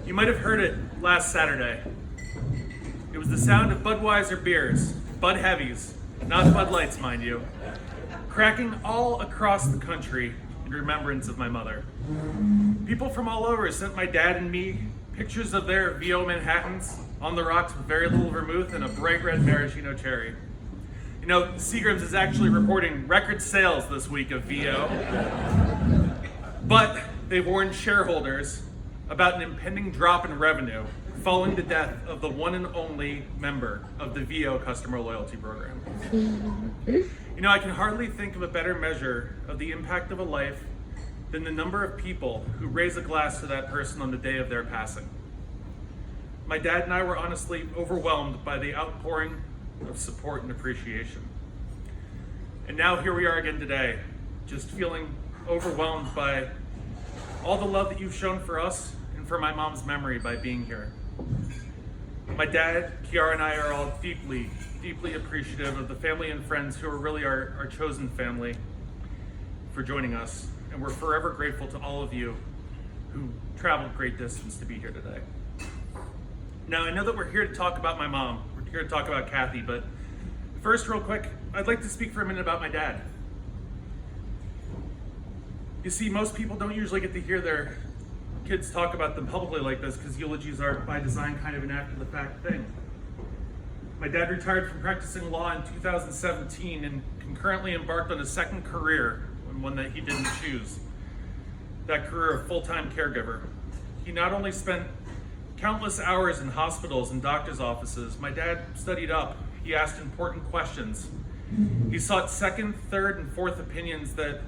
You might have heard it last Saturday. It was the sound of Budweiser beers, Bud Heavies, not Bud Lights, mind you, cracking all across the country in remembrance of my mother. People from all over sent my dad and me pictures of their VO Manhattans on the rocks with very little vermouth and a bright red maraschino cherry. You know, Seagram's is actually reporting record sales this week of VO, but they've warned shareholders about an impending drop in revenue following the death of the one and only member of the VO customer loyalty program. You know, I can hardly think of a better measure of the impact of a life than the number of people who raise a glass to that person on the day of their passing. My dad and I were honestly overwhelmed by the outpouring of support and appreciation. And now here we are again today, just feeling overwhelmed by all the love that you've shown for us and for my mom's memory by being here. My dad, Kiara, and I are all deeply, deeply appreciative of the family and friends who are really our chosen family for joining us. And we're forever grateful to all of you who traveled great distance to be here today. Now, I know that we're here to talk about my mom. We're here to talk about Kathy, but first, real quick, I'd like to speak for a minute about my dad. You see, most people don't usually get to hear their kids talk about them publicly like this because eulogies are, by design, kind of an after-the-fact thing. My dad retired from practicing law in 2017 and concurrently embarked on a second career, one that he didn't choose, that career of full-time caregiver. He not only spent countless hours in hospitals and doctors' offices, my dad studied up. He asked important questions. He sought second, third, and fourth opinions that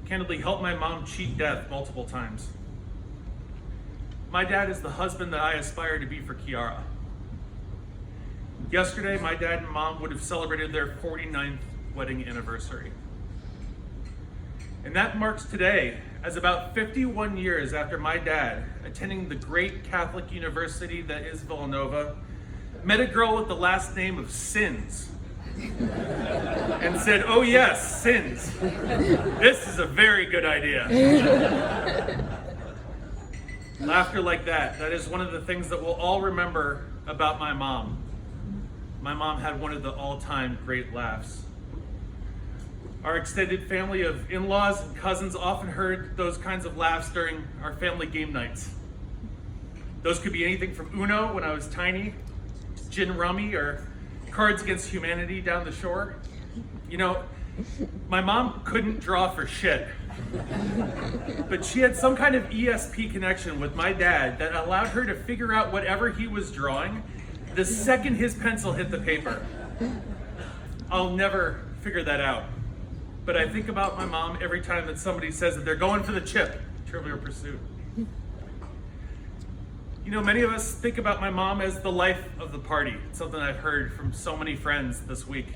candidly helped my mom cheat death multiple times. My dad is the husband that I aspire to be for Kiara. Yesterday, my dad and mom would have celebrated their 49th wedding anniversary. And that marks today as about 51 years after my dad, attending the great Catholic university that is Villanova, met a girl with the last name of Sins and said, "Oh yes, Sins. This is a very good idea." Laughter like that is one of the things that we'll all remember about my mom. My mom had one of the all-time great laughs. Our extended family of in-laws and cousins often heard those kinds of laughs during our family game nights. Those could be anything from Uno when I was tiny, gin rummy, or Cards Against Humanity down the shore. You know, my mom couldn't draw for shit, but she had some kind of ESP connection with my dad that allowed her to figure out whatever he was drawing the second his pencil hit the paper. I'll never figure that out. But I think about my mom every time that somebody says that they're going for the chip, Trivial Pursuit. You know, many of us think about my mom as the life of the party. It's something I've heard from so many friends this week.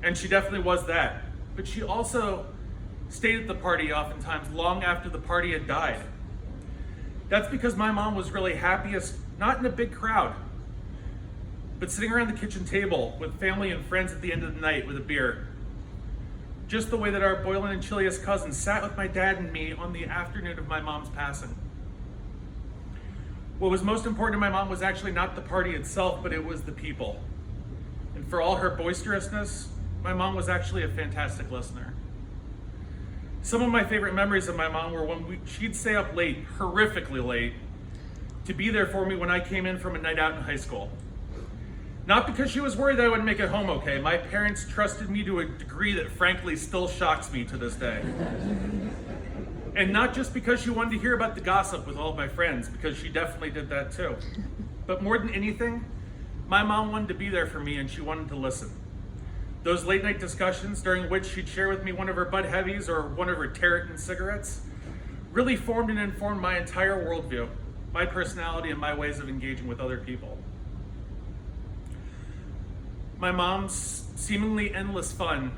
And she definitely was that. But she also stayed at the party oftentimes long after the party had died. That's because my mom was really happiest, not in a big crowd, but sitting around the kitchen table with family and friends at the end of the night with a beer. Just the way that our Boylan and Chilius cousins sat with my dad and me on the afternoon of my mom's passing. What was most important to my mom was actually not the party itself, but it was the people. And for all her boisterousness, my mom was actually a fantastic listener. Some of my favorite memories of my mom were when she'd stay up late, horrifically late, to be there for me when I came in from a night out in high school. Not because she was worried that I wouldn't make it home okay. My parents trusted me to a degree that frankly still shocks me to this day. And not just because she wanted to hear about the gossip with all of my friends, because she definitely did that too. But more than anything, my mom wanted to be there for me and she wanted to listen. Those late night discussions during which she'd share with me one of her Bud Heavies or one of her Tarleton cigarettes really formed and informed my entire worldview, my personality, and my ways of engaging with other people. My mom's seemingly endless fun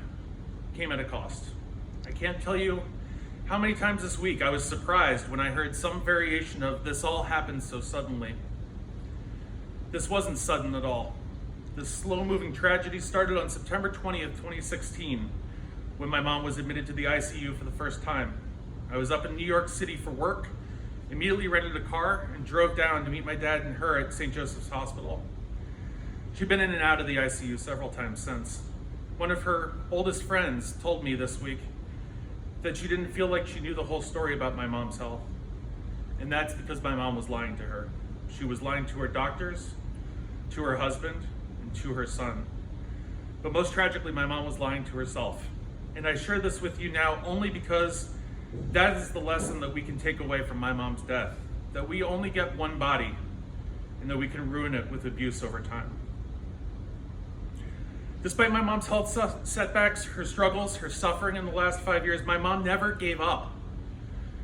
came at a cost. I can't tell you how many times this week I was surprised when I heard some variation of "this all happened so suddenly." This wasn't sudden at all. This slow-moving tragedy started on September 20th, 2016, when my mom was admitted to the ICU for the first time. I was up in New York City for work, immediately rented a car and drove down to meet my dad and her at St. Joseph's Hospital. She'd been in and out of the ICU several times since. One of her oldest friends told me this week that she didn't feel like she knew the whole story about my mom's health. And that's because my mom was lying to her. She was lying to her doctors, to her husband, and to her son. But most tragically, my mom was lying to herself. And I share this with you now only because that is the lesson that we can take away from my mom's death, that we only get one body and that we can ruin it with abuse over time. Despite my mom's health setbacks, her struggles, her suffering in the last 5 years, my mom never gave up.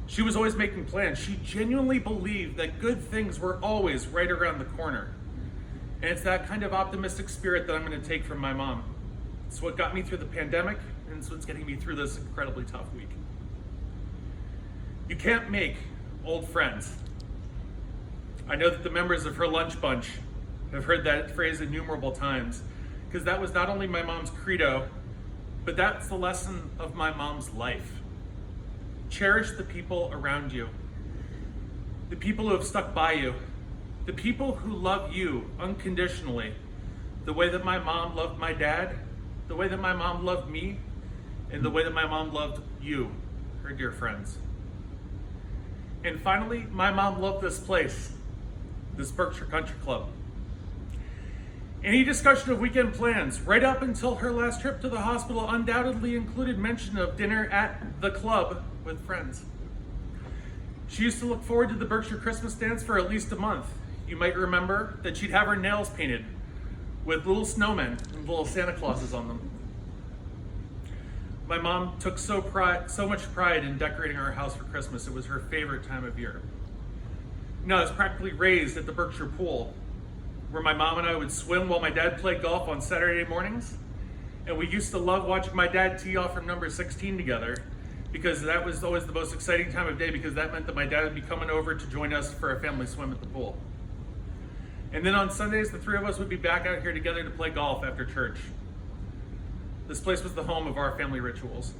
She was always making plans. She genuinely believed that good things were always right around the corner. And it's that kind of optimistic spirit that I'm going to take from my mom. It's what got me through the pandemic, and it's what's getting me through this incredibly tough week. You can't make old friends. I know that the members of her lunch bunch have heard that phrase innumerable times, because that was not only my mom's credo, but that's the lesson of my mom's life. Cherish the people around you, the people who have stuck by you, the people who love you unconditionally, the way that my mom loved my dad, the way that my mom loved me, and the way that my mom loved you, her dear friends. And finally, my mom loved this place, this Berkshire Country Club. Any discussion of weekend plans, right up until her last trip to the hospital, undoubtedly included mention of dinner at the club with friends. She used to look forward to the Berkshire Christmas dance for at least a month. You might remember that she'd have her nails painted with little snowmen and little Santa Clauses on them. My mom took so much pride in decorating our house for Christmas. It was her favorite time of year. You know, I was practically raised at the Berkshire Pool, where my mom and I would swim while my dad played golf on Saturday mornings. And we used to love watching my dad tee off from number 16 together, because that was always the most exciting time of day, because that meant that my dad would be coming over to join us for a family swim at the pool. And then on Sundays, the three of us would be back out here together to play golf after church. This place was the home of our family rituals.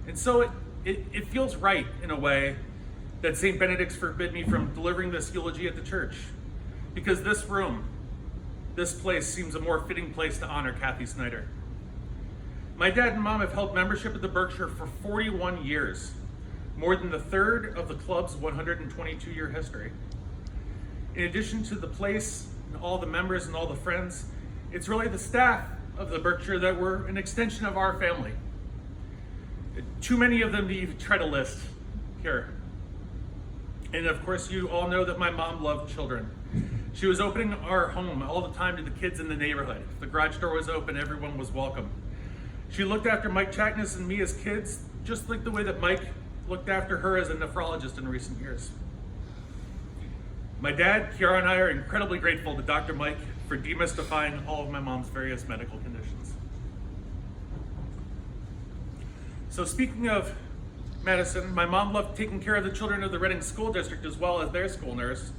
And so it feels right, in a way, that St. Benedict's forbid me from delivering this eulogy at the church, because this room, this place, seems a more fitting place to honor Kathy Snyder. My dad and mom have held membership at the Berkshire for 41 years, more than the third of the club's 122-year history. In addition to the place and all the members and all the friends, it's really the staff of the Berkshire that were an extension of our family. Too many of them to even try to list here. And of course, you all know that my mom loved children. She was opening our home all the time to the kids in the neighborhood. If the garage door was open, everyone was welcome. She looked after Mike Chakness and me as kids, just like the way that Mike looked after her as a nephrologist in recent years. My dad, Kiara, and I are incredibly grateful to Dr. Mike for demystifying all of my mom's various medical conditions. So speaking of medicine, my mom loved taking care of the children of the Reading School District as well as their school nurse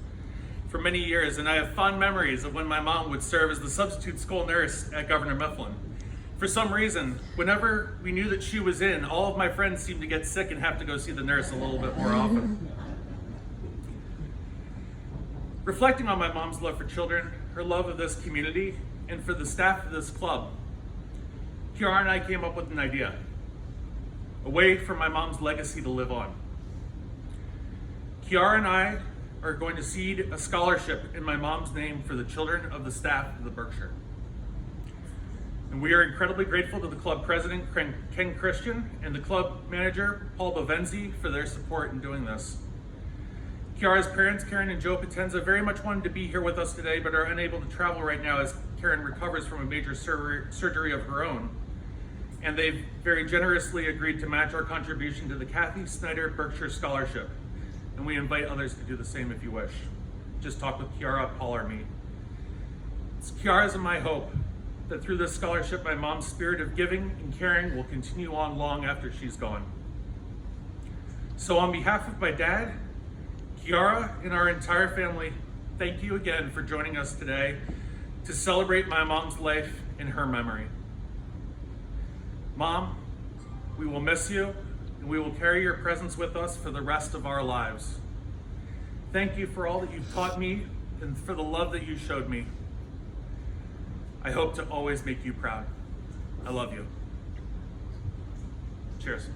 for many years, and I have fond memories of when my mom would serve as the substitute school nurse at Governor Mifflin. For some reason, whenever we knew that she was in, all of my friends seemed to get sick and have to go see the nurse a little bit more often. Reflecting on my mom's love for children, her love of this community, and for the staff of this club, Kiara and I came up with an idea, a way for my mom's legacy to live on. Kiara and I are going to seed a scholarship in my mom's name for the children of the staff of the Berkshire. And we are incredibly grateful to the club president, Ken Christian, and the club manager, Paul Bovenzi, for their support in doing this. Kiara's parents, Karen and Joe Potenza, very much wanted to be here with us today, but are unable to travel right now as Karen recovers from a major surgery of her own. And they've very generously agreed to match our contribution to the Kathy Snyder Berkshire Scholarship. And we invite others to do the same if you wish. Just talk with Kiara, Paul, or me. It's Kiara's and my hope that through this scholarship, my mom's spirit of giving and caring will continue on long after she's gone. So on behalf of my dad, Kiara, and our entire family, thank you again for joining us today to celebrate my mom's life in her memory. Mom, we will miss you, and we will carry your presence with us for the rest of our lives. Thank you for all that you've taught me and for the love that you showed me. I hope to always make you proud. I love you. Cheers.